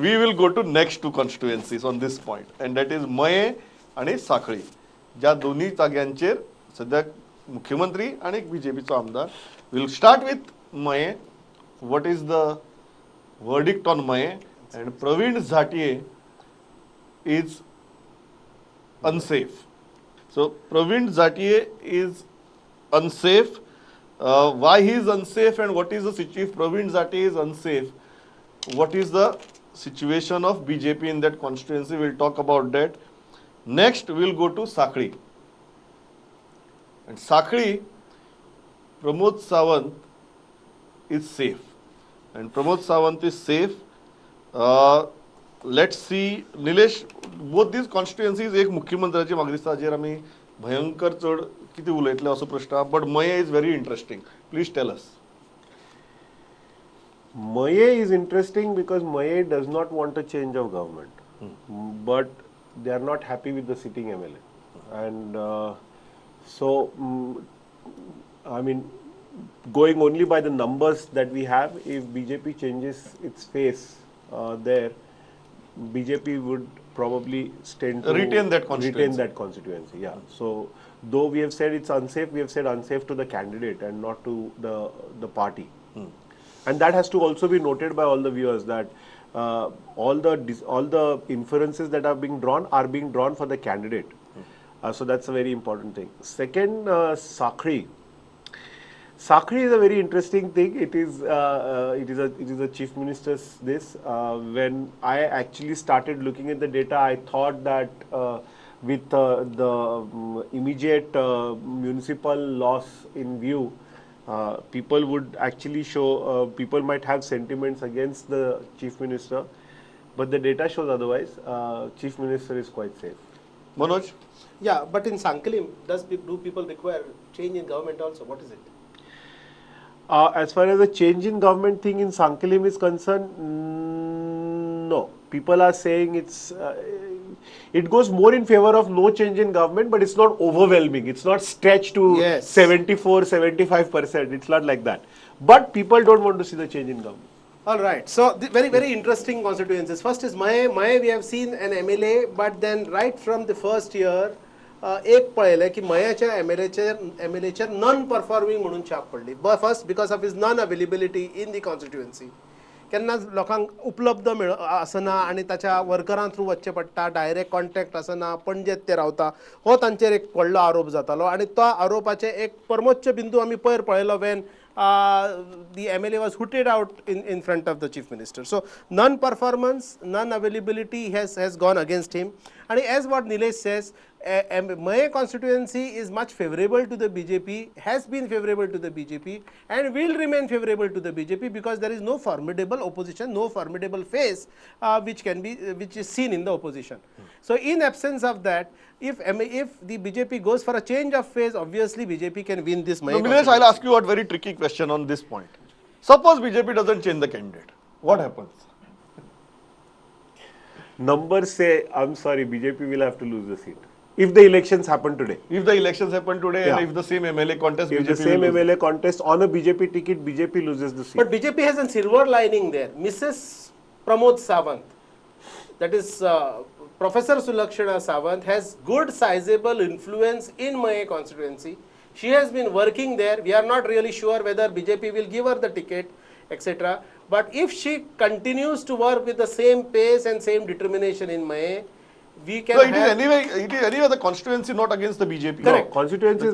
we will go to next two constituencies on this point, and that is मये आणि साखळी. ज्या दोन्ही जाग्यांचेर सध्या मुख्यमंत्री आणि बीजेपीचो आमदार. We'll start with मये. What is the verdict on मये? And Praveen Zatiye is unsafe. So Praveen Zatiye is unsafe. Why he is unsafe and what is the situation? If Praveen Zatiye is unsafe, what is the situation of BJP in that constituency? We'll talk about that. Next, we'll go to Sakli. And Sakli, Pramod Sawant is safe. And Pramod Sawant is safe. Let's see, Nilesh, both these constituencies, एक मुख्यमंत्र्याची मागणी आसा हाजेर आमी भयंकर चड कितें उलयतले असो प्रश्न, but Maye is very interesting. Please tell us. Maye is interesting because Maye does not want a change of government, but they are not happy with the sitting MLA, and I mean, going only by the numbers that we have, if BJP changes its face there, BJP would probably stand to retain that constituency. Yeah. So though we have said it's unsafe, we have said unsafe to the candidate and not to the party. And that has to also be noted by all the viewers that all the inferences that are being drawn for the candidate. So that's a very important thing. Second, Sakli. Sakli is a very interesting thing. It is a chief minister's this. When I actually started looking at the data, I thought that with the immediate municipal loss in view, people would actually show, people might have sentiments against the chief minister, but the data shows otherwise. Chief minister is quite safe. Manoj? Yeah, but in Sanquelim, do people require change in government also? What is it? As far as the change in government thing in Sanquelim is concerned, no. People are saying it goes more in favor of no change in government, but it's not overwhelming. It's not stretched to 74-75%. It's not like that. But people don't want to see the change in government. All right. So very, very interesting constituencies. First is Maem. Maem, we have seen an MLA, but then right from the first year, एक पळयलें की मयाच्या एमएलएचेर non performing म्हणून छाप पडली. First because of his non availability in the constituency. केन्ना लोकांक उपलब्ध आसना आनी ताच्या वर्करां थ्रू वचचें पडटा, डायरेक्ट कॉन्टॅक्ट आसना, पणजेत ते रावता, हो तांचेर एक व्हडलो आरोप जातालो. आनी तो आरोपाचे एक परमोच्च बिंदू आमी पयर पळयलो when the MLA was hooted out in front of the chief minister. So non-performance, non-availability has gone against him. And as what Nilesh says, Maem constituency is much favorable to the BJP, has been favorable to the BJP, and will remain favorable to the BJP because there is no formidable opposition, no formidable face which is seen in the opposition. So in absence of that, if the BJP goes for a change of phase, obviously BJP can win this Maem. Nilesh, I'll ask you a very tricky question on this point. Suppose BJP doesn't change the candidate, what happens? Numbers say, I'm sorry, BJP will have to lose the seat. If the elections happen today. If the elections happen today, and if the same MLA contest, if BJP the same MLA contest on a BJP ticket, BJP loses the seat. But BJP has a silver lining there. Mrs. Pramod Sawant, that is Professor Sulakshana Sawant, has good sizable influence in Maem constituency. She has been working there. We are not really sure whether BJP will give her the ticket, etc. But if she continues to work with the same pace and same determination in Maem, we can. So it is anyway the constituency not against the BJP. Correct. No, constituency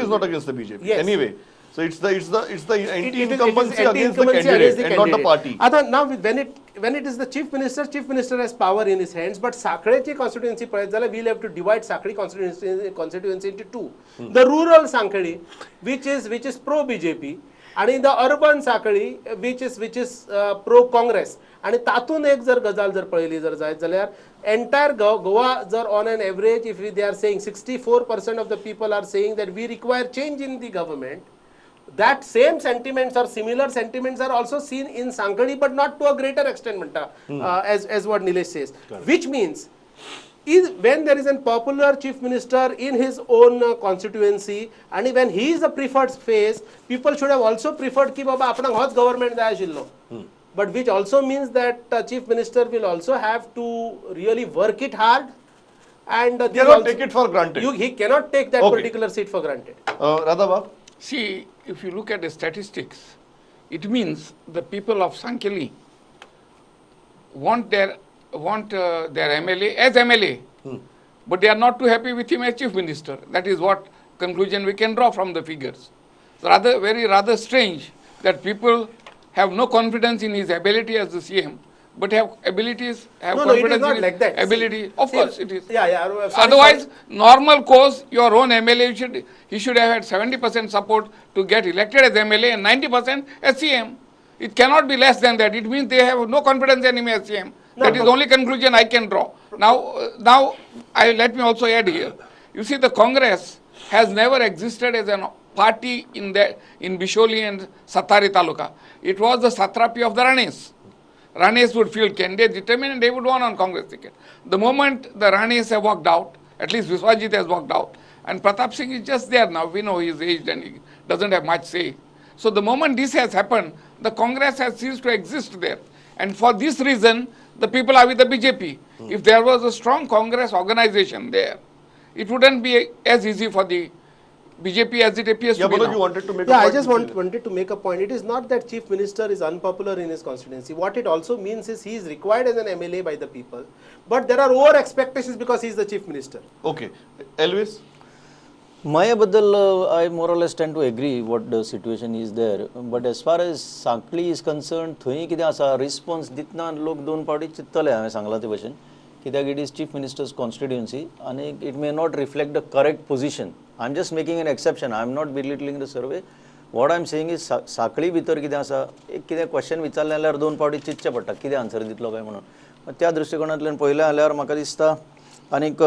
is not against the BJP. Yes. Anyway. So it's the anti-incumbency against the candidate and not the party. Now when it is the chief minister has power in his hands. But Saklechi constituency, we'll have to divide Sakli constituency into two. The rural Sanquelim, which is pro BJP, and in the urban Sakli, which is pro Congress. And तातून एक जर गजाल जर पळयली जर जायत जाल्यार entire Goa जर on an average, if they are saying 64% of the people are saying that we require change in the government, that same sentiments or similar sentiments are also seen in Sanquelim, but not to a greater extent, as what Nilesh says. Correct. Which means, when there is a popular chief minister in his own constituency, and when he is the preferred face, people should have also preferred ki baba apna hoch government jay ashillo. but which also means that chief minister will also have to really work it hard, and this Cannot also- take it for granted. he cannot take that Okay. particular seat for granted. Radhabab? See, if you look at the statistics, it means the people of Sanquelim want their MLA as MLA, but they are not too happy with him as chief minister. That is what conclusion we can draw from the figures. Rather strange that people have no confidence in his ability as the CM, but have No, no, it is confidence not in like his that. ability. Of See, course, it is. Yeah. Otherwise, normal course, your own MLA he should have had 70% support to get elected as MLA and 90% as CM. It cannot be less than that. It means they have no confidence in him as CM. That is the only conclusion I can draw. Now, let me also add here. You see, the Congress has never existed as a party in Bisholi and Satari Taluka. It was the satrapy of the Ranis. Ranis would field candidates determined and they would won on Congress ticket. The moment the Ranis have walked out, at least Viswajit has walked out, and Pratap Singh is just there now. We know he is aged and he doesn't have much say. So the moment this has happened, the Congress has ceased to exist there. And for this reason, the people are with the BJP. If there was a strong Congress organization there, it wouldn't be as easy for the BJP as it appears to be Manoj, now. you wanted to make a Yeah, I point. just wanted to make a point. It is not that chief minister is unpopular in his constituency. What it also means is he is required as an MLA by the people, but there are over expectations because he is the chief minister. Okay. Elvis? Mayabaddal, I more or less tend to agree what the situation is there. But as far as Sanquelim is concerned, थंय कितें आसा response दितना लोक दोन पावटी चिंततले हांवें सांगलां ते भशेन कित्याक it is chief minister's constituency आनी it may not reflect the correct position. I am just making an exception. I am not belittling the survey. What I am saying is Sanquelim भितर कितें आसा एक कितें क्वेश्चन विचारलें जाल्यार दोन पावटी चिंतचें पडटा कितें आन्सर दितलो काय म्हणून. त्या दृश्टिकोनांतल्यान पळयलें जाल्यार म्हाका दिसता आनीक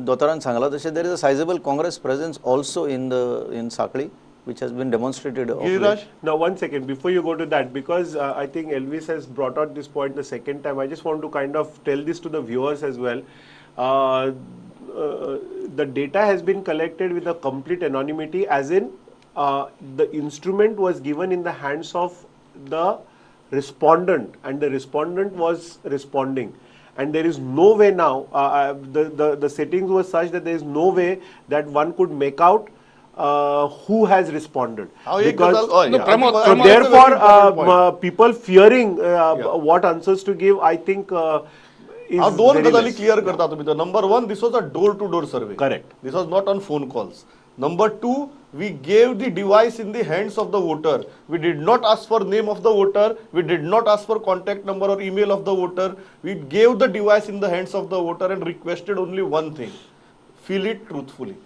दोतोरान सांगलां तशें there is a sizeable Congress presence also in Sanquelim which has been demonstrated of late. Giriraj? Now, one second, before you go to that, because I think Elvis has brought out this point the second time, I just want to kind of tell this to the viewers as well. The data has been collected with a complete anonymity, as in the instrument was given in the hands of the respondent, and the respondent was responding. And there is no way now, the settings were such that there is no way that one could make out who has responded. Because No, Pramod, so Pramod, therefore, people fearing what answers to give, I think is हांव दोन very गजाली less. Clear करता तुमी. Number one, this was a door to door survey. Correct. This was not on phone calls. Number two, we gave the device in the hands of the voter. We did not ask for name of the voter. We did not ask for contact number or email of the voter. We gave the device in the hands of the voter and requested only one thing: fill it truthfully.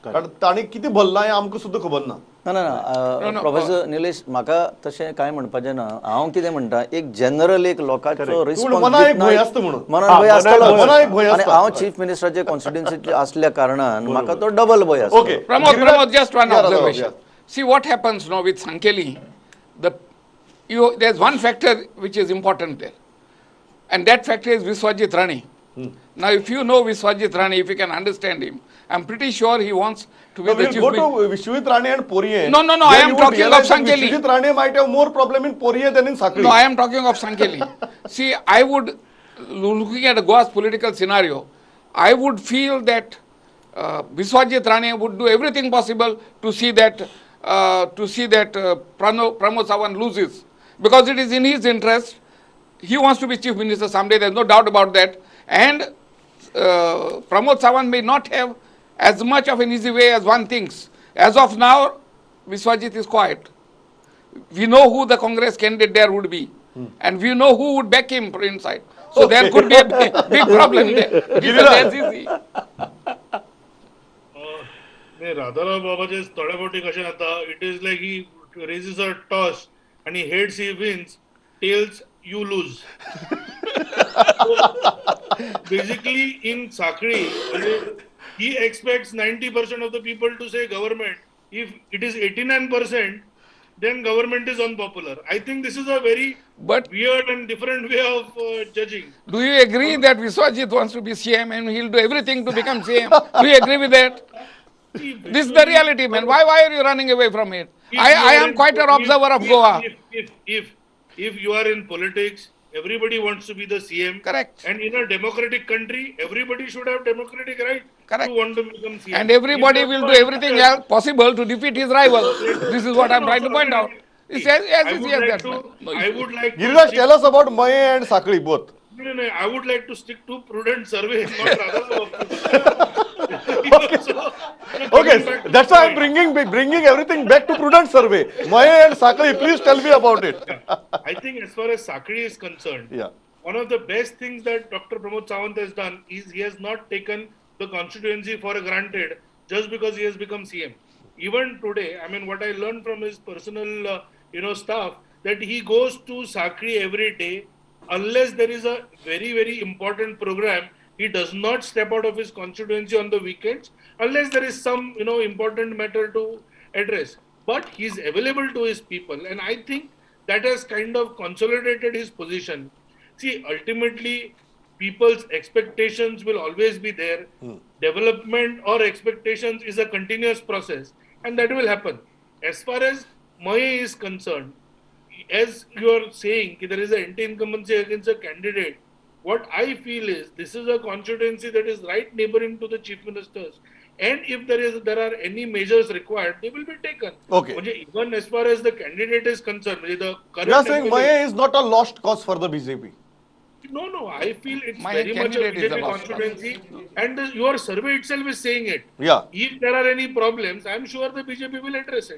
कारण ताणी किती भरला हें आमकां सुद्दां खबर ना. ना प्रोफेसर निलेश म्हाका तशें कांय म्हणपाचें ना. हांव कितें म्हणटा एक जनरल एक लोकांचो रिस्पॉन्स मनां एक भंय आसता म्हणून. मनान भंय आसतालो मनां एक भंय आनी आसता. हांव चीफ मिनिस्टराचे कॉन्स्टिट्युएन्सी असल्या कारणान म्हाका तो डबल भंय आसता. Okay. Pramod, just one Yeah, Radha, observation. yeah. See what happens now with Sanquelim. There's one factor which is important there, and that factor is Viswajit Rani. Now, if you know Viswajit Rani, if you can understand him, I'm pretty sure he wants to be No, the we'll chief go minister. to Vishwit Rane and Poriye. No, I Then am you would talking of realize that Sanquelim. Vishwit Rane might have more problem in Poriye than in Sakri. No, I am talking of Sanquelim. See, I would, looking at Goa's political scenario, I would feel that Viswajit Rane would do everything possible to see that Pramod Sawant loses, because it is in his interest. He wants to be chief minister someday. There's no doubt about that. And Pramod Sawant may not have as much of an easy way as one thinks. As of now, Viswajit is quiet. We know who the Congress candidate there would be, and we know who would back him for inside. So there could be a big problem there. It's as easy. नाही राधाराव बाबाचे तोडेपोटी कशें जाता, it is like he raises a toss and he heads, he wins, tails, you lose. Basically, in Sakri, he expects 90% of the people to say government. If it is 89%, then government is unpopular. I think this is a very weird and different way of judging. Do you agree that Viswajit wants to be CM and he'll do everything to become CM? Do you agree with that? This is the reality, man. Why are you running away from it? I am quite an observer of Goa. If if you are in politics, everybody wants to be the CM. Correct. And in a democratic country, everybody should have democratic right Correct. to want to become CM. And everybody If will there do are everything elections, else possible to defeat his rival. This is what no, I'm no, trying to so point again, out. It's see, as I easy would as like that, man. to, No I issue. would like to Giriraj, stick, tell us about Maem and Sakali both. no, I would like to stick to prudent survey, not rather. Okay, that's why I'm bringing everything back to Prudent survey. Maem and Sakali, please tell me about it. I think as far as Sakri is concerned, Yeah. one of the best things that Dr. Pramod Sawant has done is he has not taken the constituency for granted just because he has become CM. Even today, I mean, what I learned from his personal, stuff, that he goes to Sakri every day, unless there is a very, very important program. He does not step out of his constituency on the weekends, unless there is some, important matter to address. But he is available to his people, and I think that has kind of consolidated his position. See, ultimately, people's expectations will always be there. Development or expectations is a continuous process, and that will happen. As far as Maye is concerned, as you are saying, there is an anti-incumbency against a candidate. What I feel is this is a constituency that is right neighboring to the chief ministers, and if there are any measures required, they will be taken. Okay. Even as far as the candidate is concerned, the current You are saying MLA Maem is not a lost cause for the BJP. No, I feel it's My very much a candidate is the BJP lost constituency, and your survey itself is saying it. Yeah. If there are any problems, I'm sure the BJP will address it.